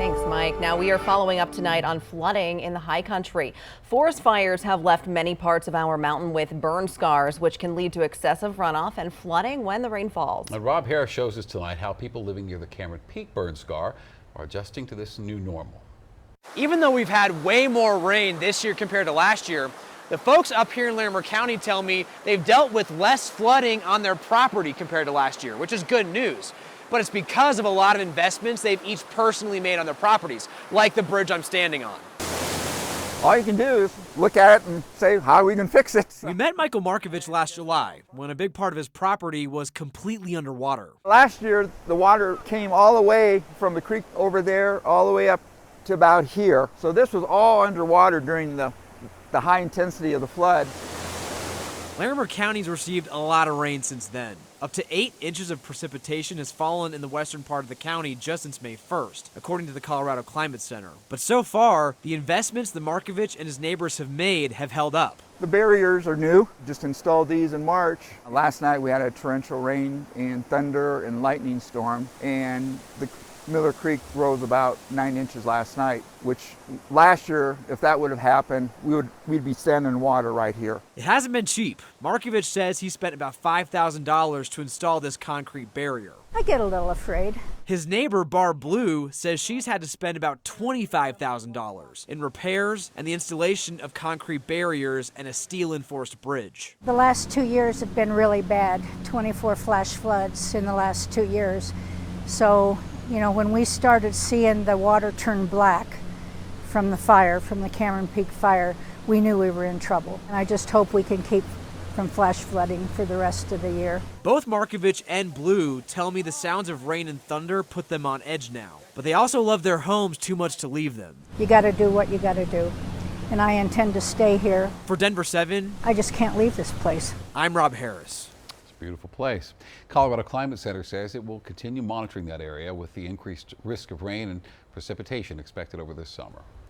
Thanks, Mike. Now we are following up tonight on flooding in the high country. Forest fires have left many parts of our mountain with burn scars, which can lead to excessive runoff and flooding when the rain falls. And Rob Harris shows us tonight how people living near the Cameron Peak burn scar are adjusting to this new normal. Even though we've had way more rain this year compared to last year, the folks up here in Larimer County tell me they've dealt with less flooding on their property compared to last year, which is good news. But it's because of a lot of investments they've each personally made on their properties, like the bridge I'm standing on. All you can do is look at it and say how we can fix it. We met Michael Markovich last July when a big part of his property was completely underwater. Last year, the water came all the way from the creek over there, all the way up to about here. So this was all underwater during the high intensity of the flood. Larimer County's received a lot of rain since then. Up to 8 inches of precipitation has fallen in the western part of the county just since May 1st, according to the Colorado Climate Center. But so far, the investments the Markovich and his neighbors have made have held up. The barriers are new, just installed these in March. Last night we had a torrential rain and thunder and lightning storm, and the Miller Creek rose about 9 inches last night, which last year, if that would have happened, we'd be standing in water right here. It hasn't been cheap. Markovich says he spent about $5,000 to install this concrete barrier. I get a little afraid. His neighbor, Barb Blue, says she's had to spend about $25,000 in repairs and the installation of concrete barriers and a steel-enforced bridge. The last 2 years have been really bad, 24 flash floods in the last 2 years. So, you know, when we started seeing the water turn black from the fire, from the Cameron Peak fire, we knew we were in trouble. And I just hope we can keep from flash flooding for the rest of the year. Both Markovich and Blue tell me the sounds of rain and thunder put them on edge now, but they also love their homes too much to leave them. You got to do what you got to do, and I intend to stay here. For Denver 7, I just can't leave this place. I'm Rob Harris. Beautiful place. Colorado Climate Center says it will continue monitoring that area with the increased risk of rain and precipitation expected over this summer.